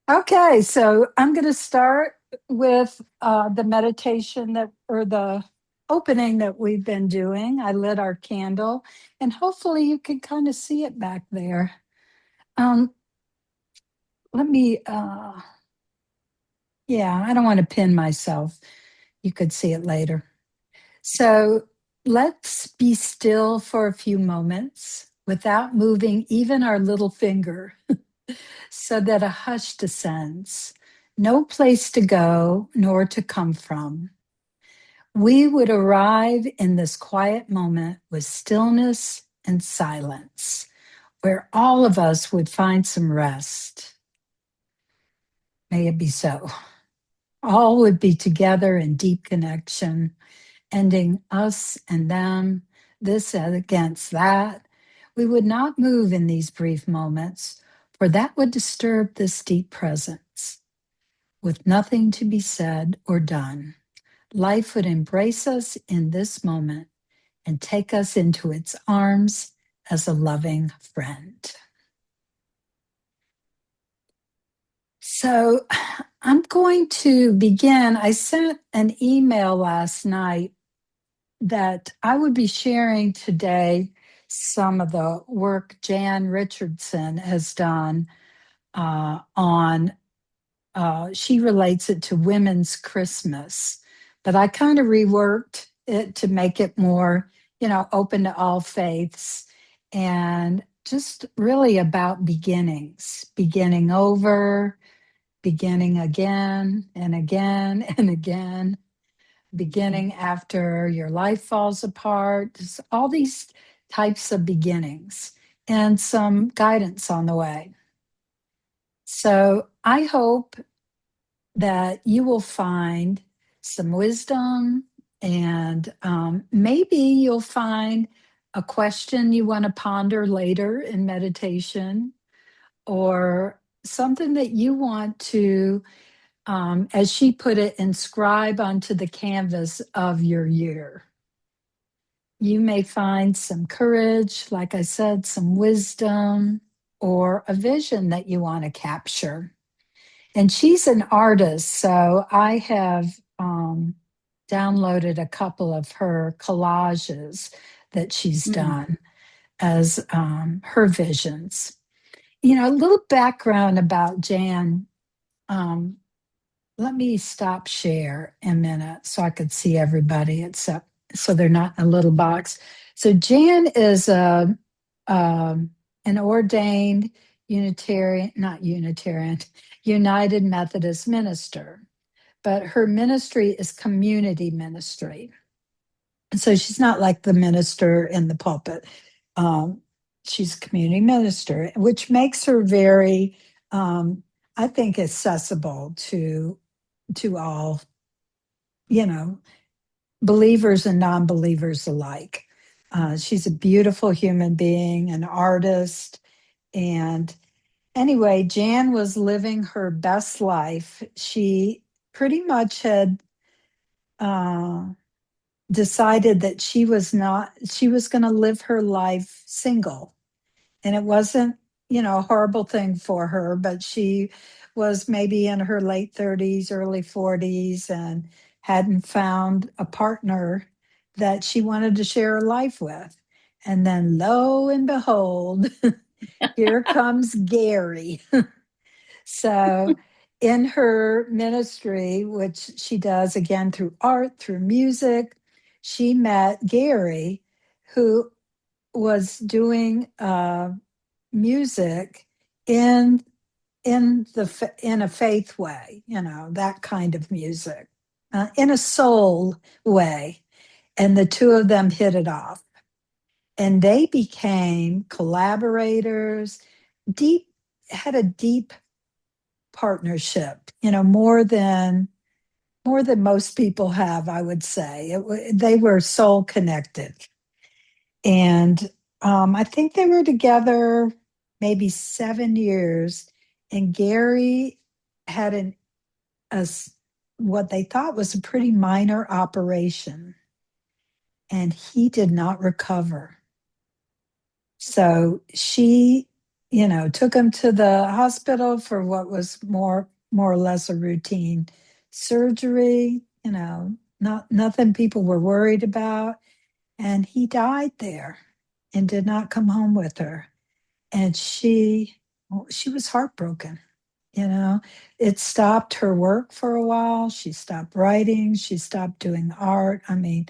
Okay, so I'm going to start with the meditation or the opening that we've been doing. I lit our candle, and hopefully you can kind of see it back there. Um, let me, yeah, I don't want to pin myself. You could see it later. So let's be still for a few moments without moving even our little finger so that a hush descends. No place to go nor to come from. We would arrive in this quiet moment with stillness and silence, where all of us would find some rest. May it be so. All would be together in deep connection, ending us and them, this against that. We would not move in these brief moments, for that would disturb this deep presence. With nothing to be said or done, life would embrace us in this moment and take us into its arms as a loving friend. So I'm going to begin. I sent an email last night that I would be sharing today some of the work Jan Richardson has done on, she relates it to Women's Christmas, but I kind of reworked it to make it more, open to all faiths and just really about beginnings, beginning over, beginning again and again and again, beginning after your life falls apart, just all these types of beginnings and some guidance on the way. So I hope that you will find some wisdom and maybe you'll find a question you want to ponder later in meditation or something that you want to, as she put it, inscribe onto the canvas of your year. You may find some courage, like I said, some wisdom, or a vision that you want to capture. And she's an artist, so I have downloaded a couple of her collages that she's done as her visions. A little background about Jan. Um, Let me stop share a minute so I could see everybody, except so they're not in a little box. So Jan is an ordained Unitarian, not Unitarian, United Methodist minister, but her ministry is community ministry. So she's not like the minister in the pulpit. She's a community minister, which makes her very, I think, accessible to all, you know, believers and non-believers alike. She's a beautiful human being, an artist. And anyway, Jan was living her best life. She pretty much had decided that she was going to live her life single. And it wasn't, a horrible thing for her, but she was maybe in her late 30s, early 40s, and hadn't found a partner that she wanted to share her life with. And then lo and behold, here comes Gary. So, in her ministry, which she does again through art, through music, she met Gary, who was doing music in in a faith way, that kind of music, in a soul way, and the two of them hit it off, and they became collaborators. Deep Had a deep partnership, more than most people have, I would say. They were soul connected. And I think they were together maybe 7 years. And Gary had a, what they thought was a pretty minor operation, and he did not recover. So she took him to the hospital for what was more or less a routine surgery, not nothing people were worried about. And he died there and did not come home with her. And she was heartbroken. You know, it stopped her work for a while. She stopped writing. She stopped doing art. I mean,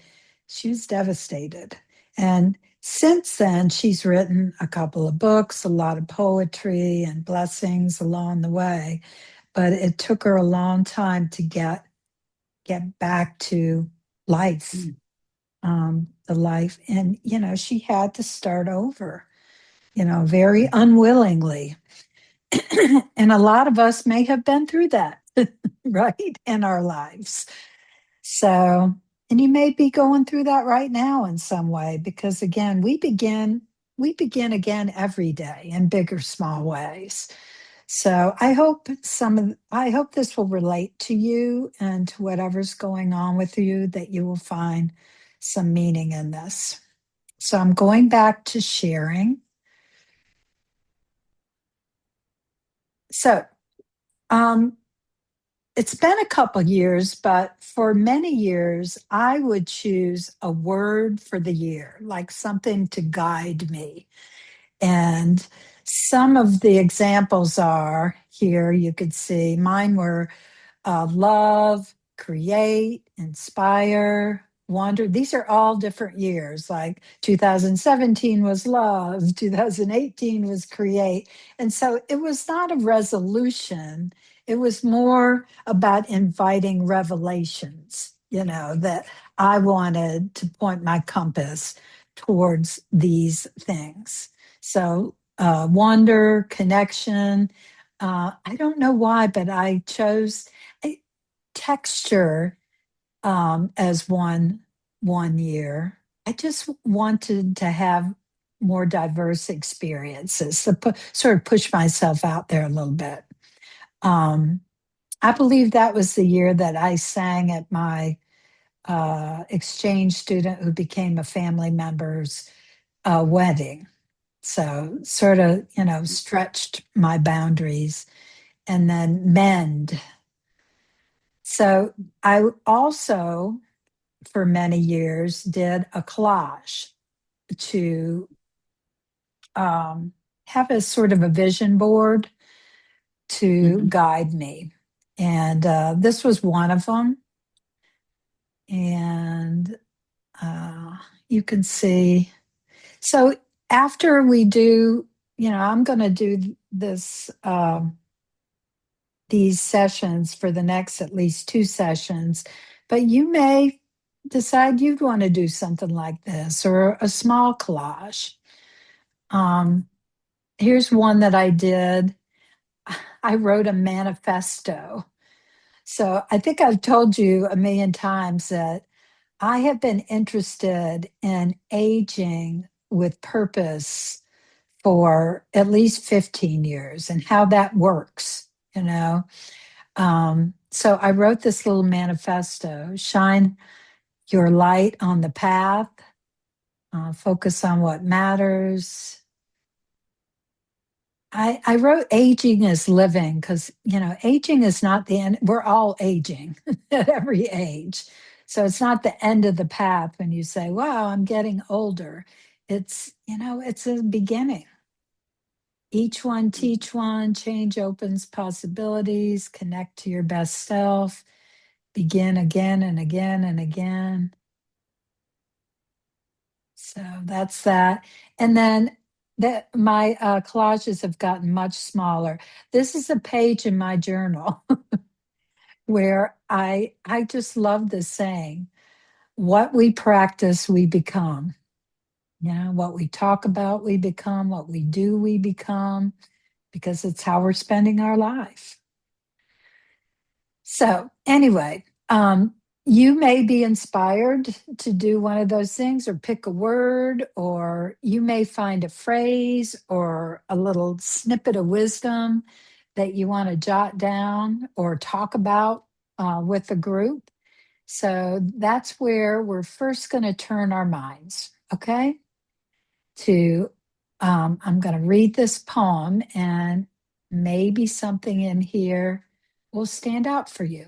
she was devastated. And since then, she's written a couple of books, a lot of poetry and blessings along the way. But it took her a long time to get back to life, the life. And, she had to start over, very unwillingly. And a lot of us may have been through that, right, in our lives. So, and you may be going through that right now in some way, because again, we begin again every day in big or small ways. So I hope this will relate to you and to whatever's going on with you, that you will find some meaning in this. So I'm going back to sharing. So, um, it's been a couple years, but for many years, I would choose a word for the year, like something to guide me. And some of the examples are here, you could see mine were love, create, inspire, wonder. These are all different years. Like 2017 was love, 2018 was create. And so it was not a resolution, it was more about inviting revelations, that I wanted to point my compass towards these things. So, wonder, connection. I don't know why, but I chose texture as one year. I just wanted to have more diverse experiences, to sort of push myself out there a little bit. Um, I believe that was the year that I sang at my exchange student who became a family member's wedding. So sort of, stretched my boundaries. And then mend. So I also, for many years, did a collage to have a sort of a vision board to Hmm. guide me. And this was one of them. And uh, you can see. So after we do, I'm going to do this. These sessions for the next at least two sessions, but you may decide you'd want to do something like this or a small collage. Um, Here's one that I did. I wrote a manifesto. So I think I've told you a million times that I have been interested in aging with purpose for at least 15 years and how that works, you know. So I wrote this little manifesto: shine your light on the path, focus on what matters. I wrote aging is living because, aging is not the end. We're all aging at every age. So it's not the end of the path when you say, wow, I'm getting older. It's a beginning. Each one, teach one, change opens possibilities, connect to your best self, begin again and again and again. So that's that. And then my collages have gotten much smaller. This is a page in my journal where I just love this saying, what we practice, we become. What we talk about, we become. What we do, we become, because it's how we're spending our life. So, anyway, you may be inspired to do one of those things or pick a word, or you may find a phrase or a little snippet of wisdom that you want to jot down or talk about with the group. So, that's where we're first going to turn our minds, okay, to I'm going to read this poem, and maybe something in here will stand out for you.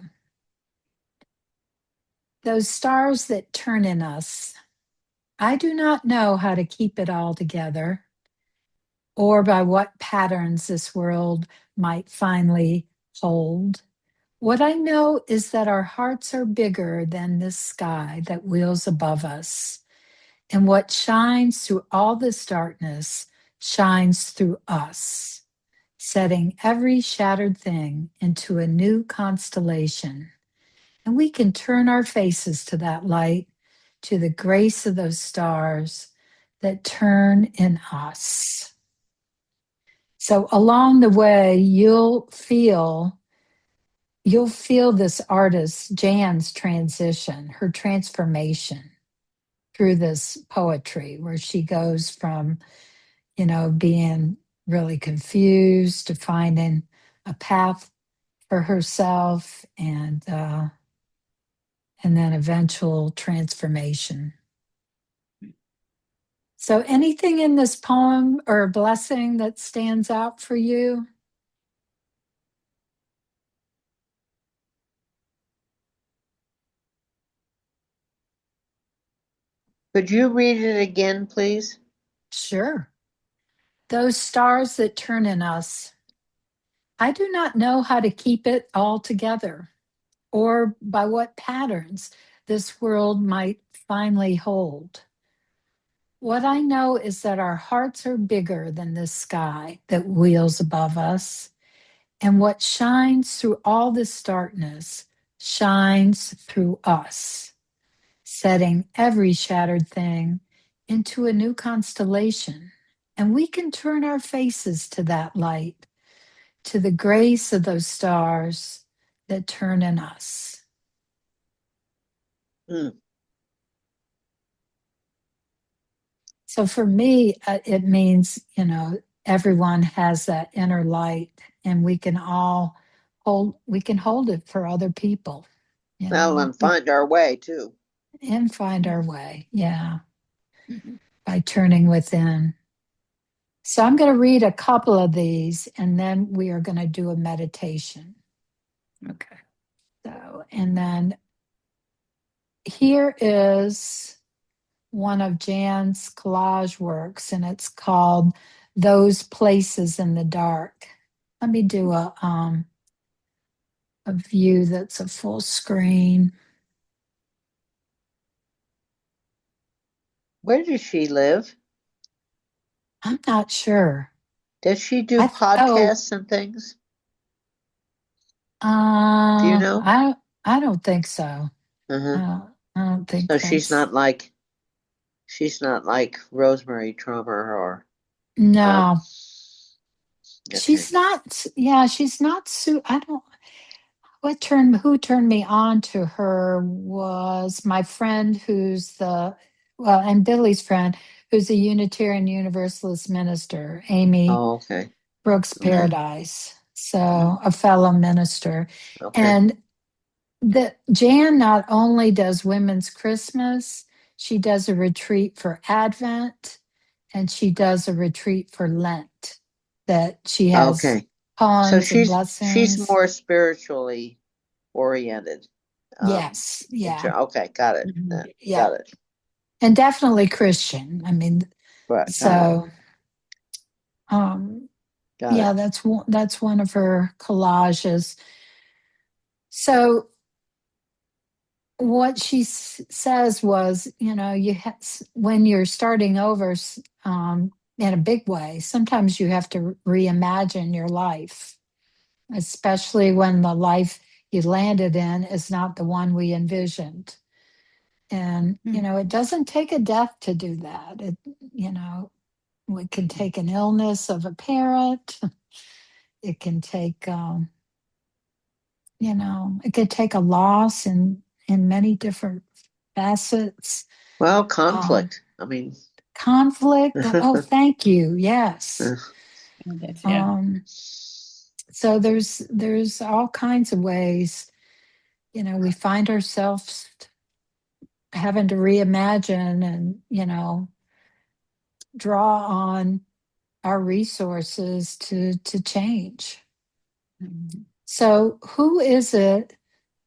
Those stars that turn in us, I do not know how to keep it all together, or by what patterns this world might finally hold. What I know is that our hearts are bigger than this sky that wheels above us. And what shines through all this darkness shines through us, setting every shattered thing into a new constellation. And we can turn our faces to that light, to the grace of those stars that turn in us. So along the way, you'll feel this artist, Jan's transition, her transformation through this poetry, where she goes from, being really confused to finding a path for herself, and then eventual transformation. So, anything in this poem or blessing that stands out for you? Could you read it again, please? Sure. Those stars that turn in us, I do not know how to keep it all together, or by what patterns this world might finally hold. What I know is that our hearts are bigger than this sky that wheels above us, and what shines through all this darkness shines through us, setting every shattered thing into a new constellation. And we can turn our faces to that light, to the grace of those stars that turn in us. Mm. So for me, it means, everyone has that inner light, and we can hold it for other people, Well, and find our way too. and find our way. Yeah. By turning within. So I'm going to read a couple of these, and then we are going to do a meditation. Okay. So, and then here is one of Jan's collage works, and it's called Those Places in the Dark. Let me do a view that's a full screen. Where does she live? I'm not sure. Does she do Oh, podcasts and things? Do you know? I don't think so. Uh-huh. I don't think So she's that's not like Rosemary Trummer or um no. okay. She's not. Yeah, she's not. I don't. Who turned me on to her was my friend and Billy's friend, who's a Unitarian Universalist minister, Amy Oh, okay. Brooks Okay. Paradise. So a fellow minister. Okay. And the Jan not only does Women's Christmas, she does a retreat for Advent, and she does a retreat for Lent, that she has Okay. So poems and she's blessings. more spiritually oriented. Yes, yeah. Okay, got it. Yeah. Got it. And definitely Christian. I mean, Right, got it. so um Got yeah, it. that's one of her collages. So what she says was, when you're starting over, in a big way, sometimes you have to reimagine your life, especially when the life you landed in is not the one we envisioned. And it doesn't take a death to do that. It can take an illness of a parent. It can take it could take a loss in many different facets. Well, Um, conflict. I mean, conflict. Oh, thank you. Yes. Yeah. So there's all kinds of ways, we find ourselves having to reimagine and, draw on our resources to change. Mhm. So who is it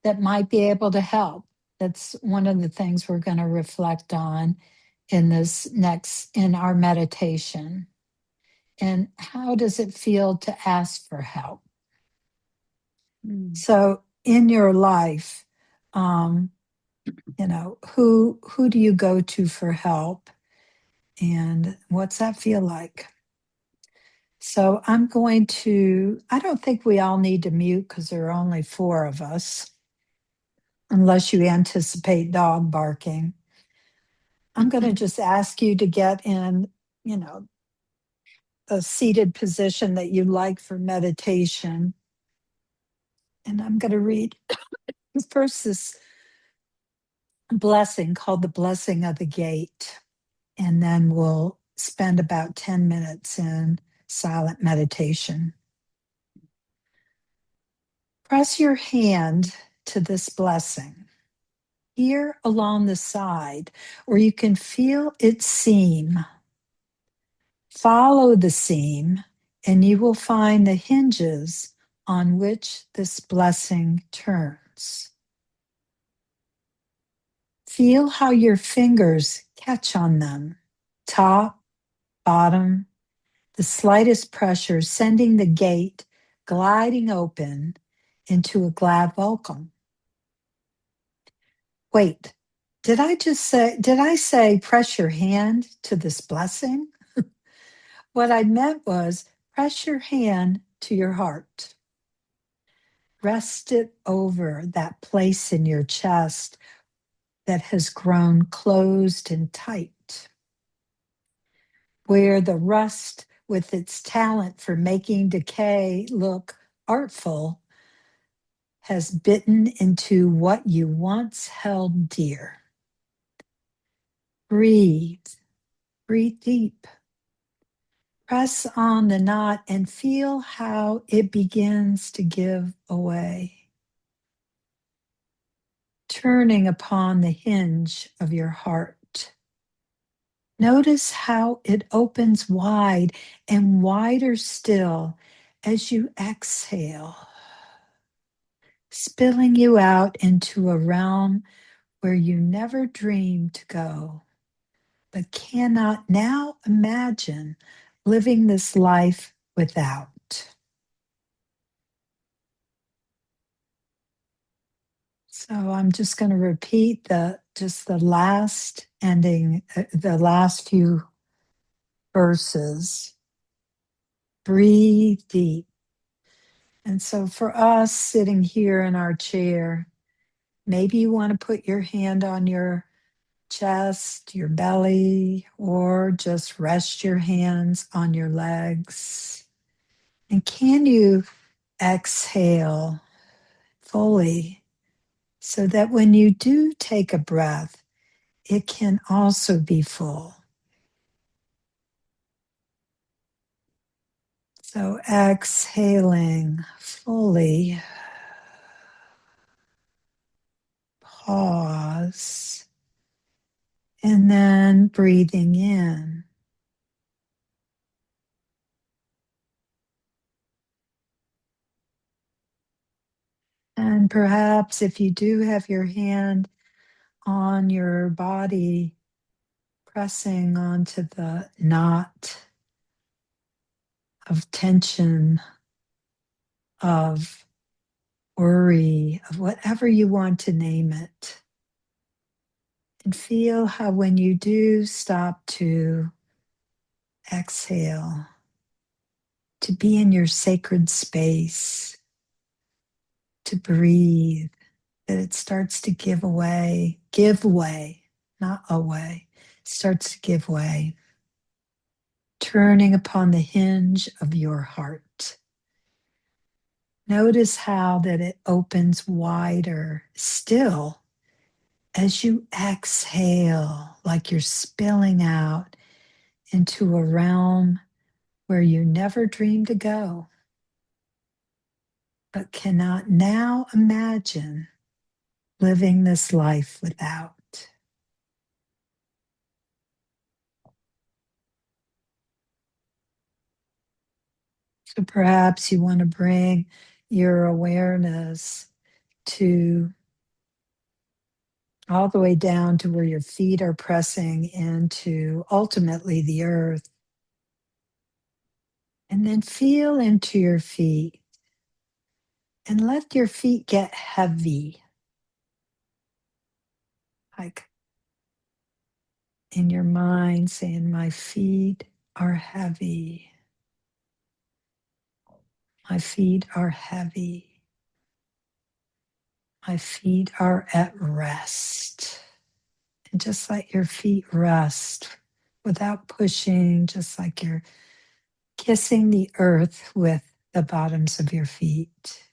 that might be able to help? That's one of the things we're going to reflect on in our meditation. And how does it feel to ask for help? Mm. So in your life, who do you go to for help, and what's that feel like? So I don't think we all need to mute because there are only 4 of us, unless you anticipate dog barking. I'm going to just ask you to get in, a seated position that you like for meditation. And I'm going to read first this blessing called the Blessing of the Gate. And then we'll spend about 10 minutes in silent meditation. Press your hand to this blessing here along the side where you can feel its seam. Follow the seam, and you will find the hinges on which this blessing turns. Feel how your fingers catch on them, top, bottom, the slightest pressure sending the gate gliding open into a glad welcome. Wait, did I say press your hand to this blessing? What I meant was press your hand to your heart. Rest it over that place in your chest that has grown closed and tight, where the rust, with its talent for making decay look artful, has bitten into what you once held dear. Breathe, breathe deep. Press on the knot and feel how it begins to give away, turning upon the hinge of your heart. Notice how it opens wide and wider still as you exhale, spilling you out into a realm where you never dreamed to go, but cannot now imagine living this life without. So I'm just going to repeat the last ending, the last few verses. Breathe deep. And so for us sitting here in our chair, maybe you want to put your hand on your chest, your belly, or just rest your hands on your legs. And can you exhale fully so that when you do take a breath, it can also be full? So exhaling fully, pause, and then breathing in. And perhaps if you do have your hand on your body, pressing onto the knot of tension, of worry, of whatever you want to name it. And feel how when you do stop to exhale, to be in your sacred space, to breathe, that it starts to give way, not away, starts to give way, turning upon the hinge of your heart. Notice how that it opens wider still as you exhale, like you're spilling out into a realm where you never dreamed to go, but cannot now imagine living this life without. So perhaps you want to bring your awareness to all the way down to where your feet are pressing into ultimately the earth. And then feel into your feet and let your feet get heavy. Like in your mind, saying, my feet are heavy. My feet are heavy. My feet are at rest. And just let your feet rest without pushing, just like you're kissing the earth with the bottoms of your feet.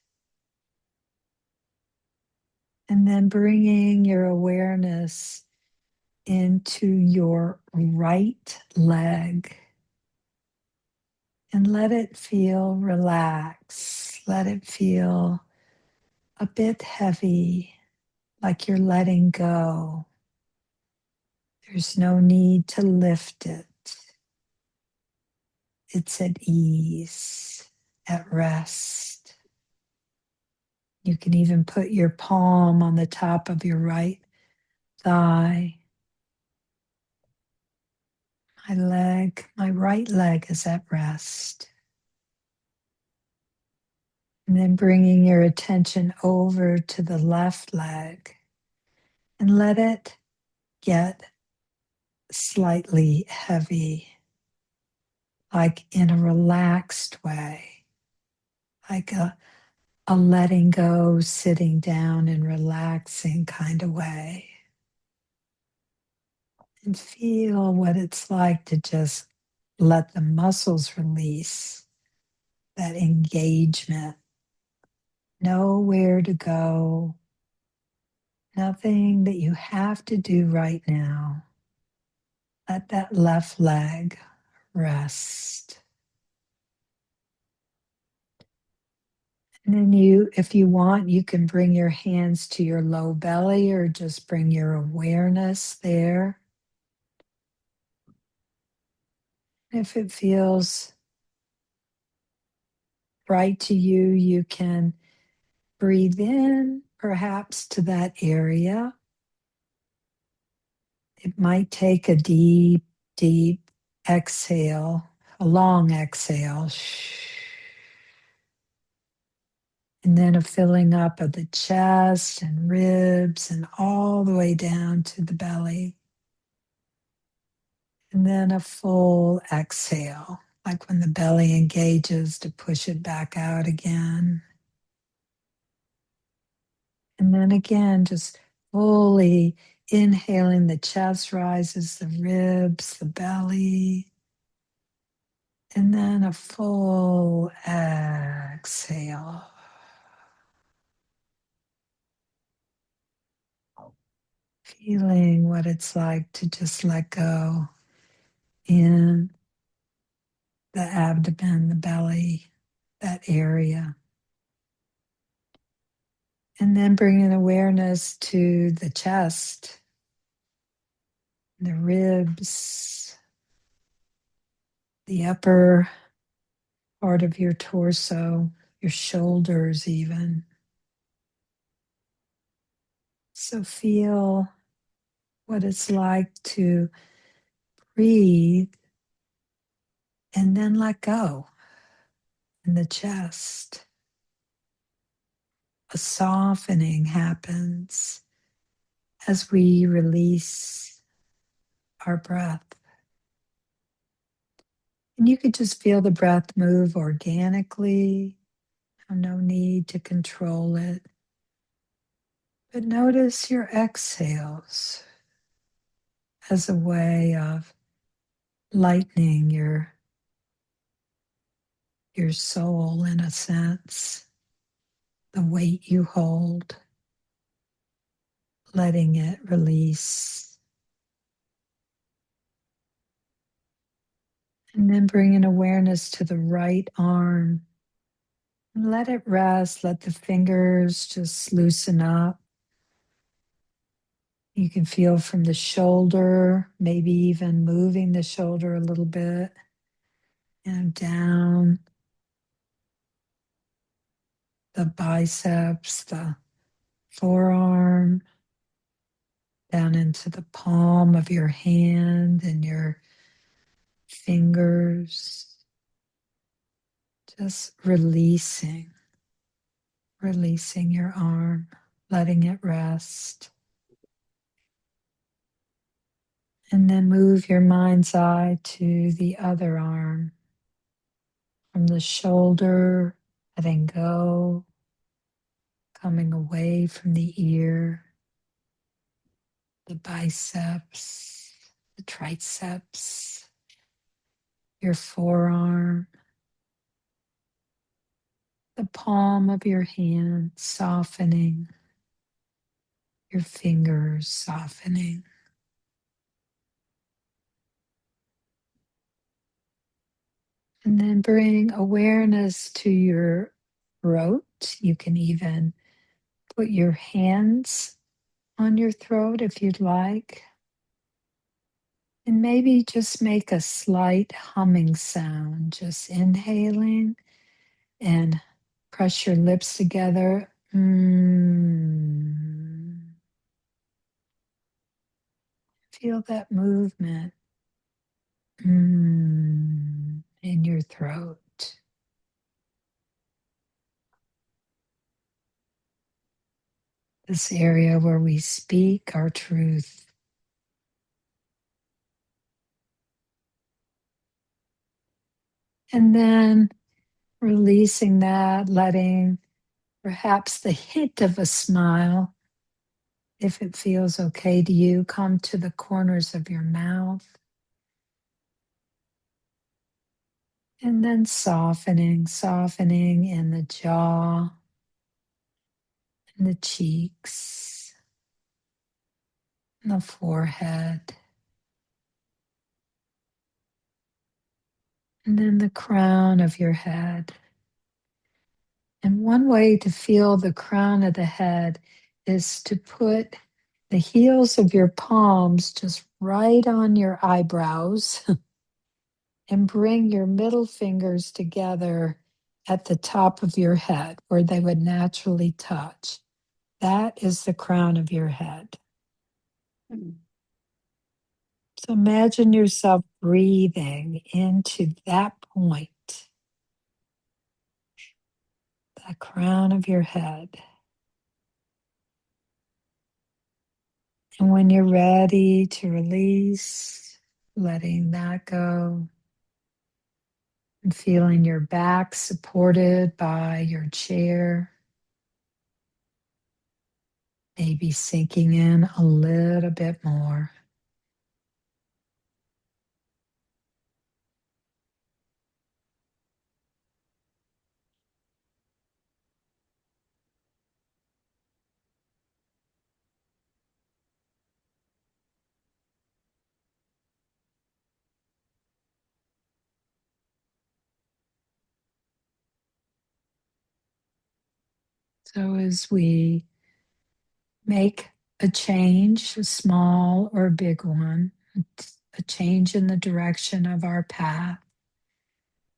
And then bringing your awareness into your right leg and let it feel relaxed. Let it feel a bit heavy, like you're letting go. There's no need to lift it. It's at ease, at rest. You can even put your palm on the top of your right thigh. My right leg is at rest. And then bringing your attention over to the left leg and let it get slightly heavy, like in a relaxed way, like a letting go, sitting down and relaxing kind of way. And feel what it's like to just let the muscles release, that engagement. Know where to go. Nothing that you have to do right now. Let that left leg rest. And then if you want, you can bring your hands to your low belly or just bring your awareness there. If it feels right to you, you can breathe in perhaps to that area. It might take a deep, deep exhale, a long exhale. And then a filling up of the chest and ribs and all the way down to the belly. And then a full exhale, like when the belly engages to push it back out again. And then again, just fully inhaling, the chest rises, the ribs, the belly. And then a full exhale. Feeling what it's like to just let go in the abdomen, the belly, that area. And then bringing awareness to the chest, the ribs, the upper part of your torso, your shoulders even. So feel what it's like to breathe and then let go in the chest. A softening happens as we release our breath. And you could just feel the breath move organically. No need to control it. But notice your exhales as a way of lightening your soul in a sense, the weight you hold, letting it release. And then bringing awareness to the right arm. And let it rest, let the fingers just loosen up. You can feel from the shoulder, maybe even moving the shoulder a little bit, and down the biceps, the forearm, down into the palm of your hand and your fingers. Just releasing your arm, letting it rest. And then move your mind's eye to the other arm, from the shoulder, letting go, coming away from the ear, the biceps, the triceps, your forearm, the palm of your hand, softening, your fingers softening. And then bring awareness to your throat. You can even put your hands on your throat if you'd like. And maybe just make a slight humming sound, just inhaling and press your lips together. Feel that movement in your throat. This area where we speak our truth. And then releasing that, letting perhaps the hint of a smile, if it feels okay to you, come to the corners of your mouth. And then softening in the jaw and the cheeks and the forehead. And then the crown of your head. And one way to feel the crown of the head is to put the heels of your palms just right on your eyebrows and bring your middle fingers together at the top of your head where they would naturally touch. That is the crown of your head. So imagine yourself breathing into that point, the crown of your head. And when you're ready to release, letting that go, and feeling your back supported by your chair, maybe sinking in a little bit more. So as we make a change, a small or a big one, a change in the direction of our path,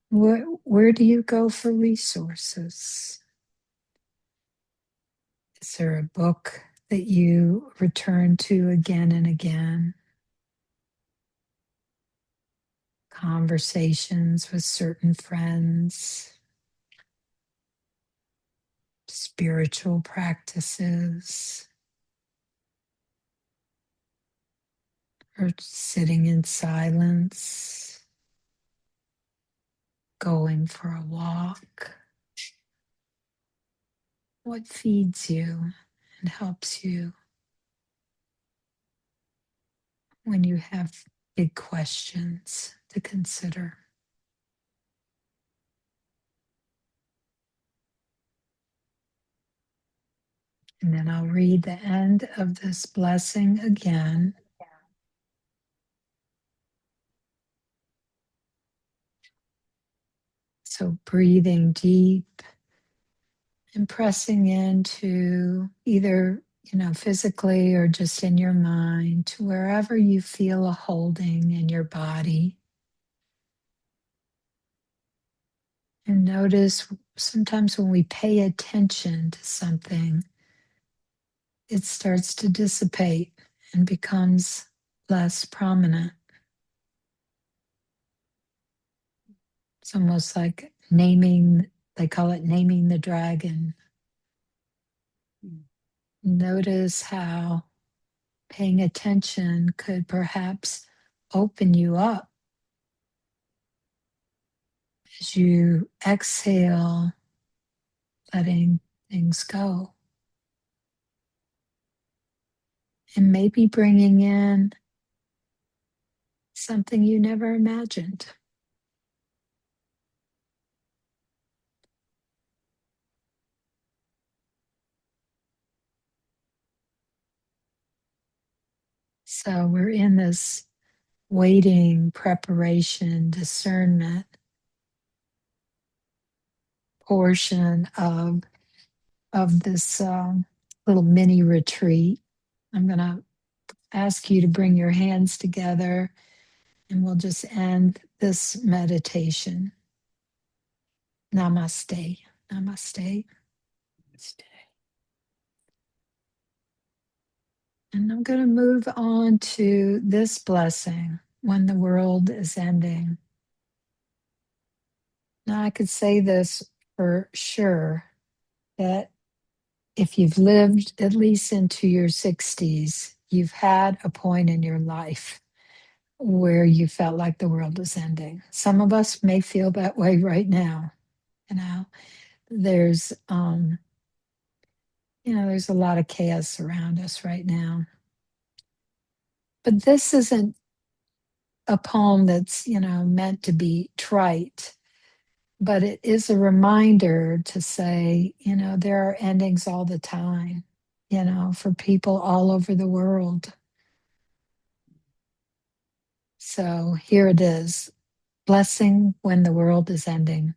where do you go for resources? Is there a book that you return to again and again? Conversations with certain friends, spiritual practices, or sitting in silence, going for a walk. What feeds you and helps you when you have big questions to consider? And then I'll read the end of this blessing again. So breathing deep and pressing into either, physically or just in your mind to wherever you feel a holding in your body. And notice sometimes when we pay attention to something, it starts to dissipate and becomes less prominent. It's almost like naming, they call it naming the dragon. Notice how paying attention could perhaps open you up as you exhale, letting things go. And maybe bringing in something you never imagined. So we're in this waiting, preparation, discernment portion of this little mini retreat. I'm going to ask you to bring your hands together and we'll just end this meditation. Namaste. Namaste. And I'm going to move on to this blessing when the world is ending. Now, I could say this for sure that if you've lived at least into your 60s, you've had a point in your life where you felt like the world was ending. Some of us may feel that way right now. You know, there's there's a lot of chaos around us right now. But this isn't a poem that's, meant to be trite, but it is a reminder to say, there are endings all the time, for people all over the world. So here it is. Blessing when the world is ending.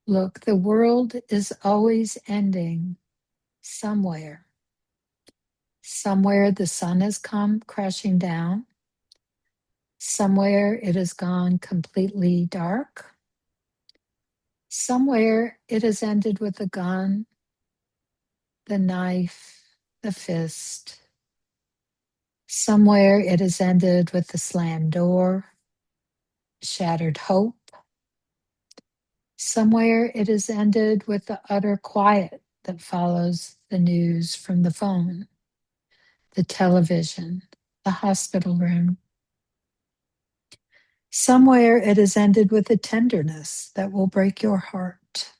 Look, the world is always ending somewhere. Somewhere the sun has come crashing down. Somewhere it has gone completely dark. Somewhere it has ended with the gun, the knife, the fist. Somewhere it has ended with the slammed door, shattered hope. Somewhere it has ended with the utter quiet that follows the news from the phone, the television, the hospital room. Somewhere it has ended with a tenderness that will break your heart.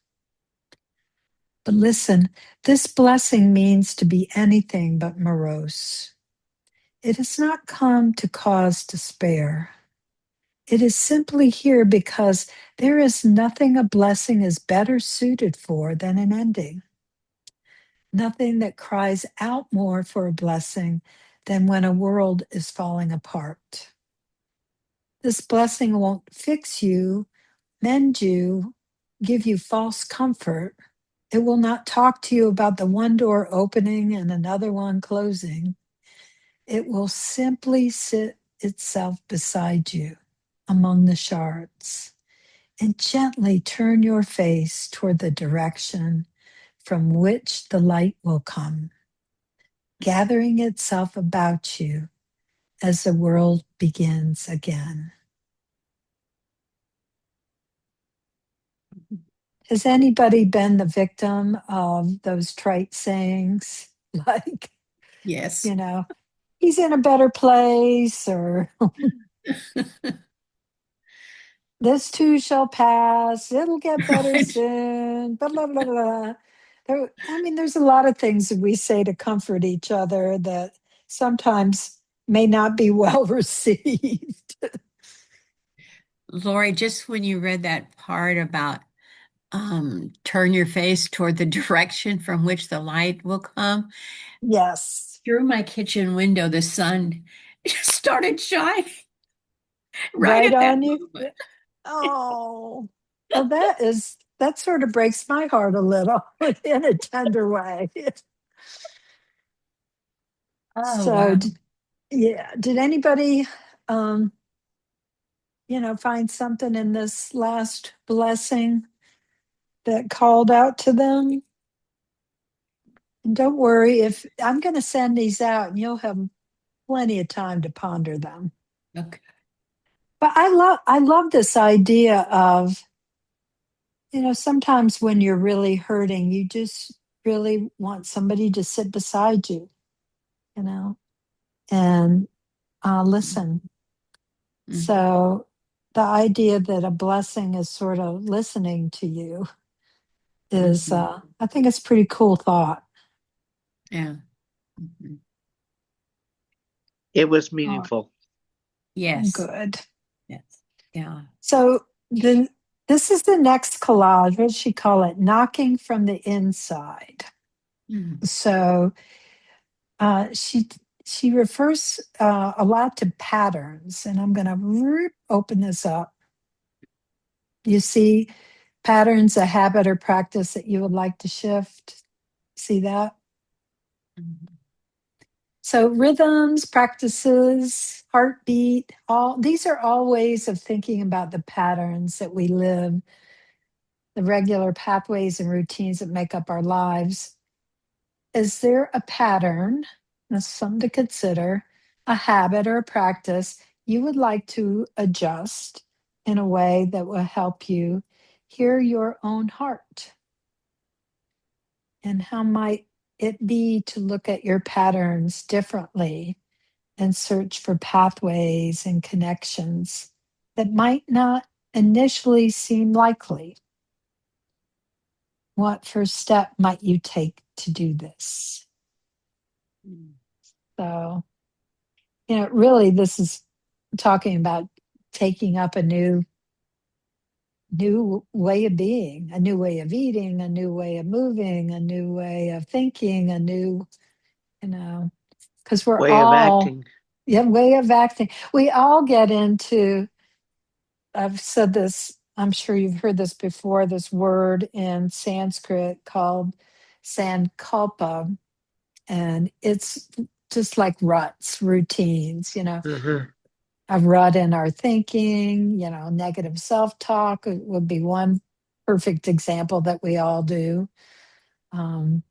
But listen, this blessing means to be anything but morose. It has not come to cause despair. It is simply here because there is nothing a blessing is better suited for than an ending. Nothing that cries out more for a blessing than when a world is falling apart. This blessing won't fix you, mend you, give you false comfort. It will not talk to you about the one door opening and another one closing. It will simply sit itself beside you among the shards and gently turn your face toward the direction from which the light will come, gathering itself about you as the world begins again. Has anybody been the victim of those trite sayings like, Yes. he's in a better place, or this too shall pass, it'll get better Right. soon, blah, blah, blah, blah. There's a lot of things that we say to comfort each other that sometimes may not be well received. Lori, just when you read that part about turn your face toward the direction from which the light will come, Yes, through my kitchen window, the sun just started shining right right at that on you. moment. Oh, well, that sort of breaks my heart a little in a tender way. Oh, So, wow. yeah, did anybody, um, find something in this last blessing that called out to them. And don't worry, if I'm going to send these out and you'll have plenty of time to ponder them. Okay. But I love this idea of, sometimes when you're really hurting, you just really want somebody to sit beside you, and listen. Mhm. So the idea that a blessing is sort of listening to you is, I think it's a pretty cool thought. Yeah. Mhm. It was Oh, meaningful. Yes. good. Yes. Yeah. So this is the next collage. What does she call it? Knocking from the inside. Mhm. So she refers a lot to patterns, and I'm going to open this up. You see patterns, a habit or practice that you would like to shift. See that? Mhm. So rhythms, practices, heartbeat, all these are all ways of thinking about the patterns that we live, the regular pathways and routines that make up our lives. Is there a pattern, that's something to consider, a habit or a practice you would like to adjust in a way that will help you hear your own heart? And how might it be to look at your patterns differently and search for pathways and connections that might not initially seem likely? What first step might you take to do this? Mhm. So, really, this is talking about taking up a new way of being, a new way of eating, a new way of moving, a new way of thinking, a new, because we're Way of all, acting. yeah, way of acting. We all get into, I've said this, I'm sure you've heard this before, this word in Sanskrit called sankalpa, and it's just like ruts, routines, Mhm. a rut in our thinking, negative self talk would be one perfect example that we all do. Um,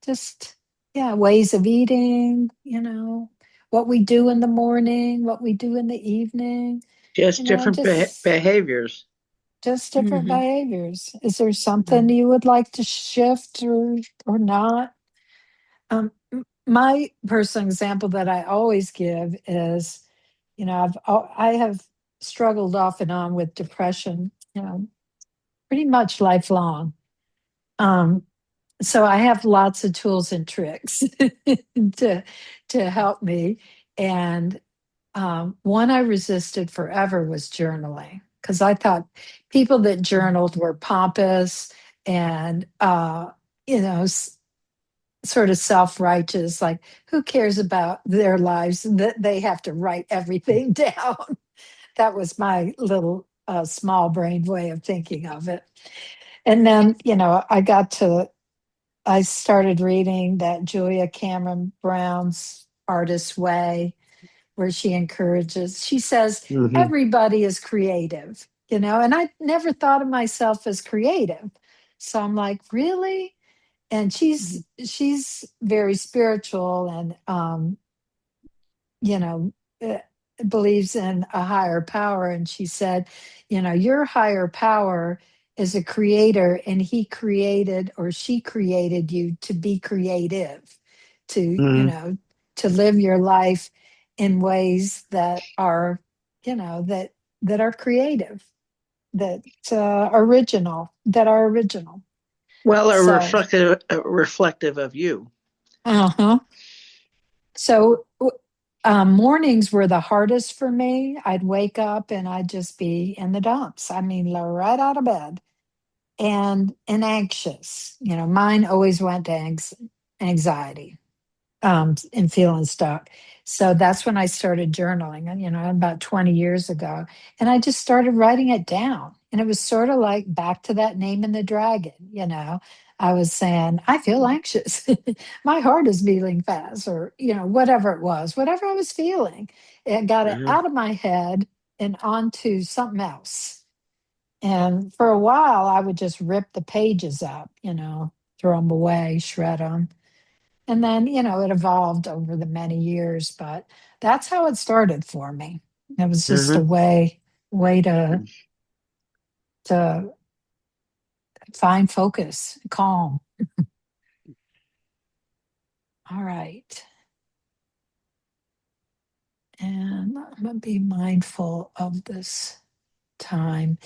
just, yeah, ways of eating, what we do in the morning, what we do in the evening, Just different just behaviors. different Mhm. behaviors. Is there something Mhm. you would like to shift or not? My personal example that I always give is, I have struggled off and on with depression, pretty much lifelong. Um, so I have lots of tools and tricks to help me. And one I resisted forever was journaling because I thought people that journaled were pompous and sort of self-righteous, like who cares about their lives and that they have to write everything down. That was my little small brain way of thinking of it. And then, I started reading that Julia Cameron Brown's Artist's Way, where she says, Hmm. everybody is creative, and I never thought of myself as creative. So I'm like, really? And she's very spiritual and you know uh, believes in a higher power, and she said, your higher power is a creator, and he created or she created you to be creative, to Hmm. to live your life in ways that are that are creative, that original. Well, So reflective of you. uh-huh. So mornings were the hardest for me. I'd wake up and I'd just be in the dumps. I mean, right out of bed and anxious. Mine always went to anxiety, and feeling stuck. So that's when I started journaling, and about 20 years ago. And I just started writing it down. And it was sort of like back to that name in the dragon. I was saying, I feel anxious. My heart is beating fast, or, whatever it was, whatever I was feeling. It got it Uh-huh. out of my head and onto something else. And for a while, I would just rip the pages up, throw them away, shred them. And then, it evolved over the many years, but that's how it started for me. It was just a Mhm. way to find focus, calm. All right. And I'm going to be mindful of this time.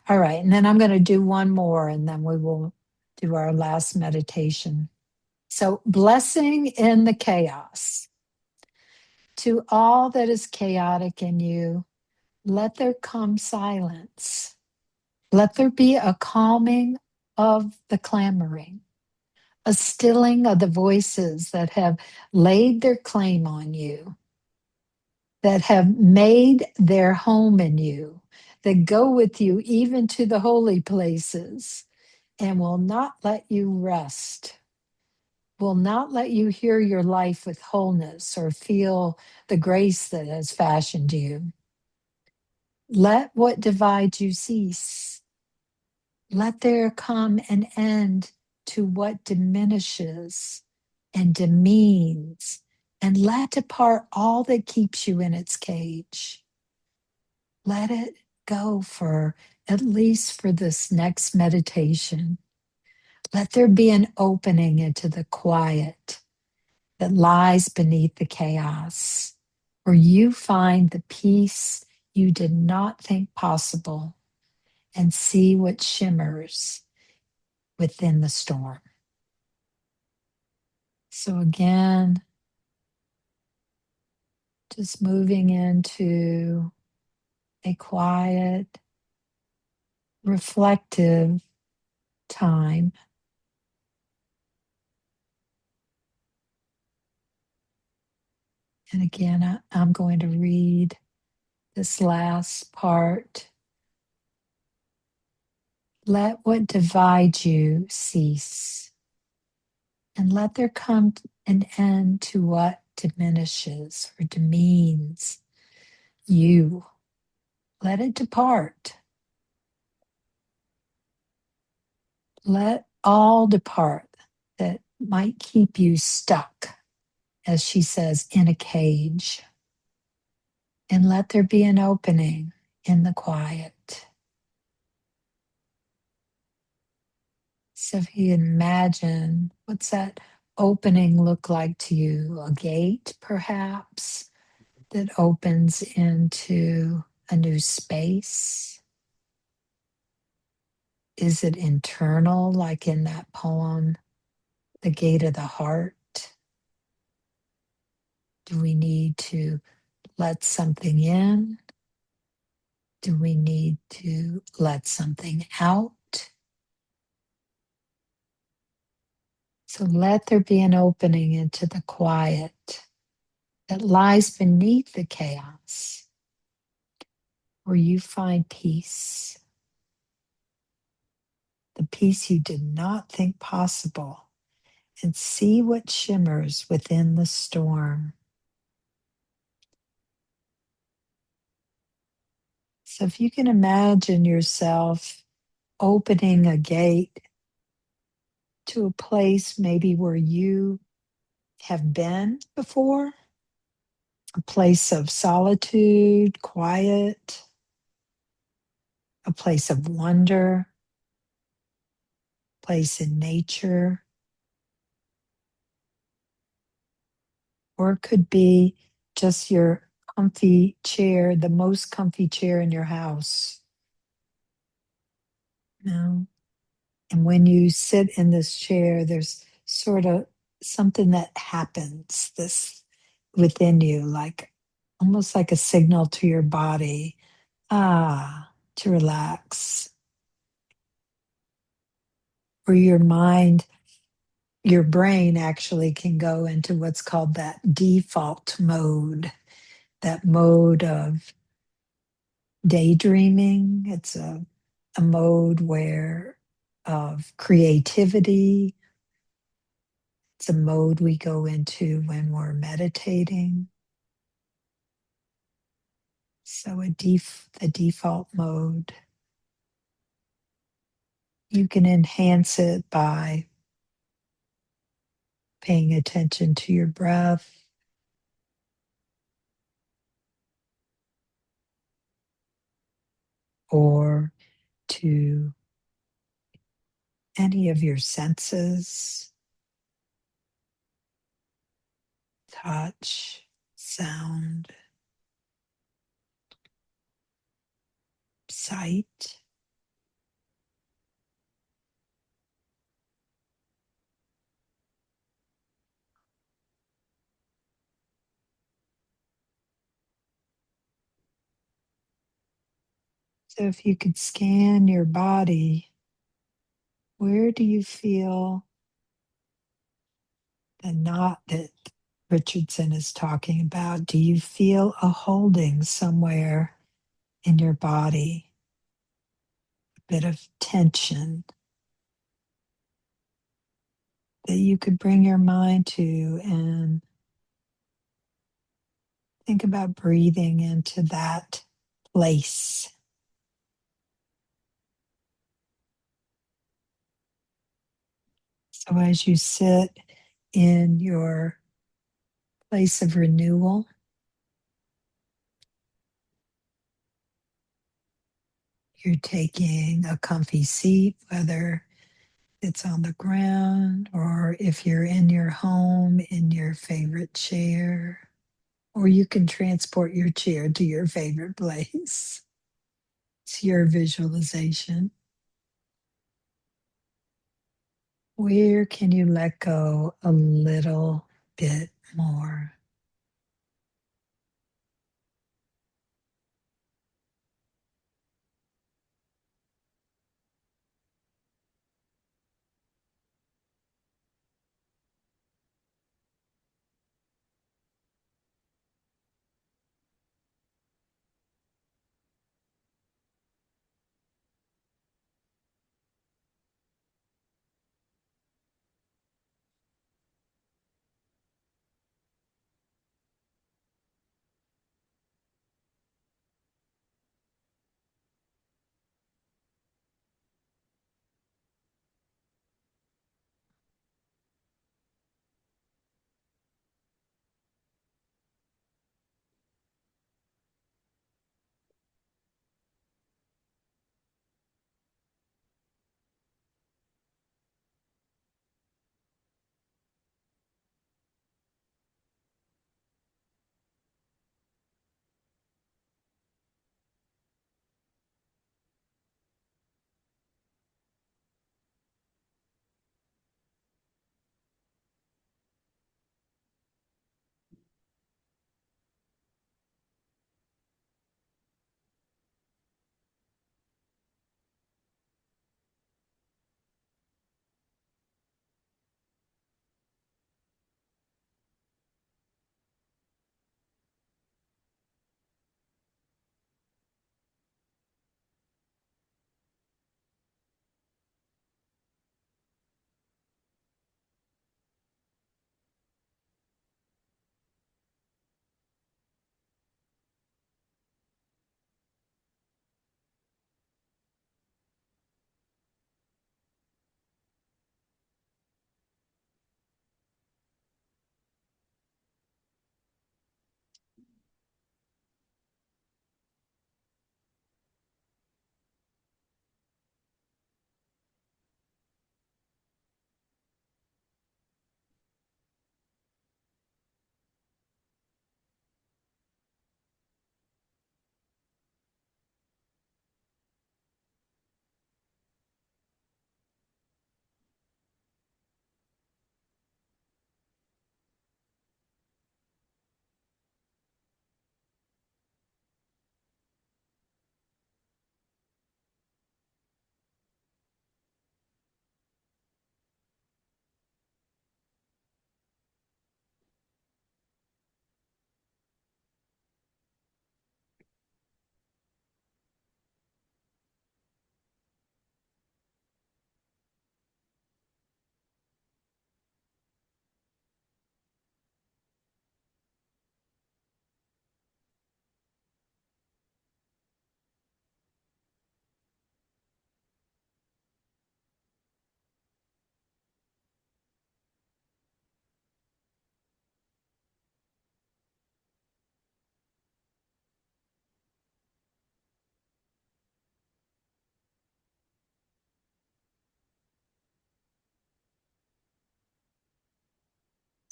All right. And then I'm going to do one more and then we will do our last meditation. So, blessing in the chaos. To all that is chaotic in you, let there come silence. Let there be a calming of the clamoring, a stilling of the voices that have laid their claim on you, that have made their home in you, that go with you even to the holy places and will not let you rest, will not let you hear your life with wholeness or feel the grace that has fashioned you. Let what divides you cease. Let there come an end to what diminishes and demeans, and let depart all that keeps you in its cage. Let it go for at least for this next meditation. Let there be an opening into the quiet that lies beneath the chaos, where you find the peace you did not think possible and see what shimmers within the storm. So, again, just moving into a quiet, reflective time. And again, I'm going to read this last part. Let what divides you cease, and let there come an end to what diminishes or demeans you. Let it depart. Let all depart that might keep you stuck, as she says, in a cage. And let there be an opening in the quiet. So if you imagine, what's that opening look like to you? A gate, perhaps, that opens into a new space? Is it internal, like in that poem, The Gate of the Heart? Do we need to let something in? Do we need to let something out? So let there be an opening into the quiet that lies beneath the chaos, where you find peace, the peace you did not think possible, and see what shimmers within the storm. So if you can imagine yourself opening a gate to a place maybe where you have been before, a place of solitude, quiet, a place of wonder, place in nature, or it could be just your comfy chair, the most comfy chair in your house. You know? And when you sit in this chair, there's sort of something that happens this within you, like almost like a signal to your body, to relax. Or your mind, your brain actually can go into what's called that default mode, that mode of daydreaming. It's a mode where of creativity. It's a mode we go into when we're meditating. So the default mode. You can enhance it by paying attention to your breath, or to any of your senses, touch, sound, sight. So if you could scan your body, where do you feel the knot that Richardson is talking about? Do you feel a holding somewhere in your body? A bit of tension that you could bring your mind to and think about breathing into that place. So as you sit in your place of renewal, you're taking a comfy seat, whether it's on the ground or if you're in your home in your favorite chair, or you can transport your chair to your favorite place. It's your visualization. Where can you let go a little bit more?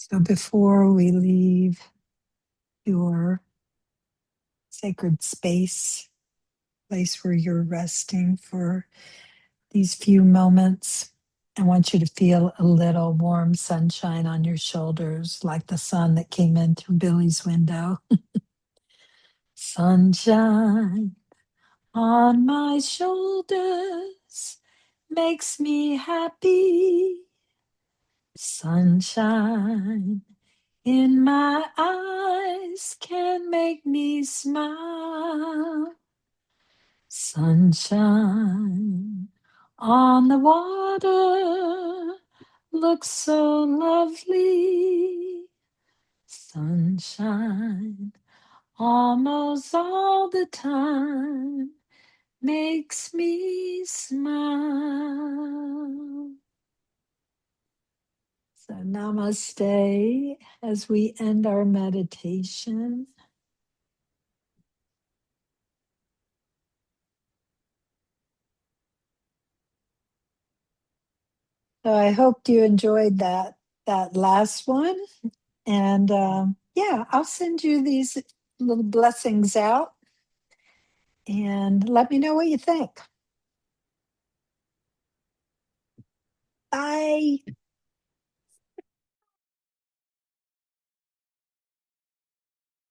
So before we leave your sacred space, place where you're resting for these few moments, I want you to feel a little warm sunshine on your shoulders, like the sun that came in through Billy's window. Sunshine on my shoulders makes me happy. Sunshine in my eyes can make me smile. Sunshine on the water looks so lovely. Sunshine almost all the time makes me smile. So, namaste as we end our meditation. So, I hope you enjoyed that last one. And yeah, I'll send you these little blessings out and let me know what you think. Bye.